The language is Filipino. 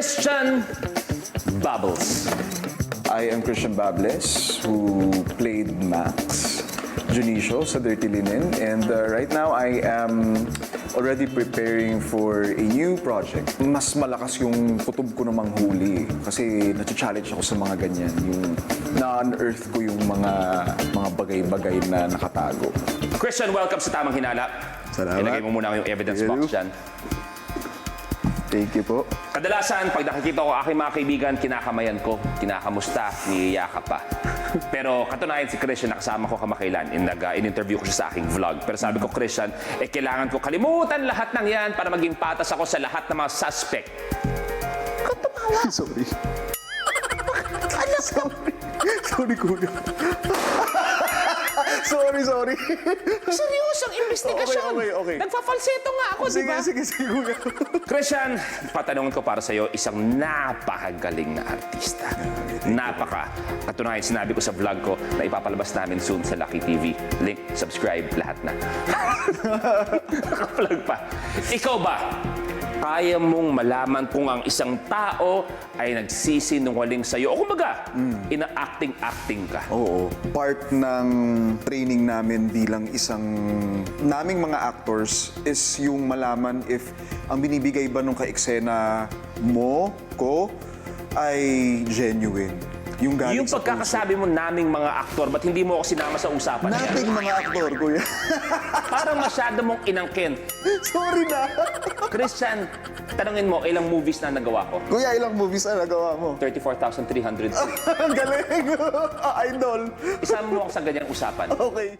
Christian Bubbles. I am Christian Bables, who played Max Junicio sa Dirty Linen. And right now, I am already preparing for a new project. Mas malakas yung kutob ko namang huli. Kasi na-challenge ako sa mga ganyan. Yung na-unearth ko yung mga bagay-bagay na nakatago. Christian, welcome sa Tamang Hinala. Salamat. Ilagay mo muna yung evidence Thank box you. dyan. Thank you po. Kadalasan, pag nakikita ko aking mga kaibigan, kinakamayan ko, kinakamusta, niyiyaka pa. Pero katunayan si Christian, nakasama ko kamakailan, in-interview ko siya sa aking vlog. Pero sabi ko, Christian, kailangan ko kalimutan lahat ng yan para maging patas ako sa lahat ng mga suspect. Sorry. Sorry, kuya. Sorry. Seryosong investigasyon. Okay. Nagfa-falsetto nga ako, di ba? Sige, kuya. Christian, patanungin ko para sa'yo, isang napakagaling na artista. Katunayan, sinabi ko sa vlog ko na ipapalabas namin soon sa Lucky TV. Link, subscribe, lahat na. Naka-vlog pa. Ikaw ba, kaya mong malaman kung ang isang tao ay nagsisinungaling sa'yo? O kumbaga, ina-acting ka. Oo. Part ng training namin bilang naming mga actors is yung malaman if ang binibigay ba nung ka-eksena ko ay genuine. Yung galing Yung sa pagkakasabi mo naming mga aktor, ba't hindi mo ako sinama sa usapan niya? nating mga aktor, kuya. Parang masyado mong inangkin. Sorry na. Christian, tanungin mo, ilang movies na nagawa ko? Kuya, ilang movies na nagawa mo? 34,300. Ang galing. Idol. Isama mo ako sa ganyang usapan. Okay.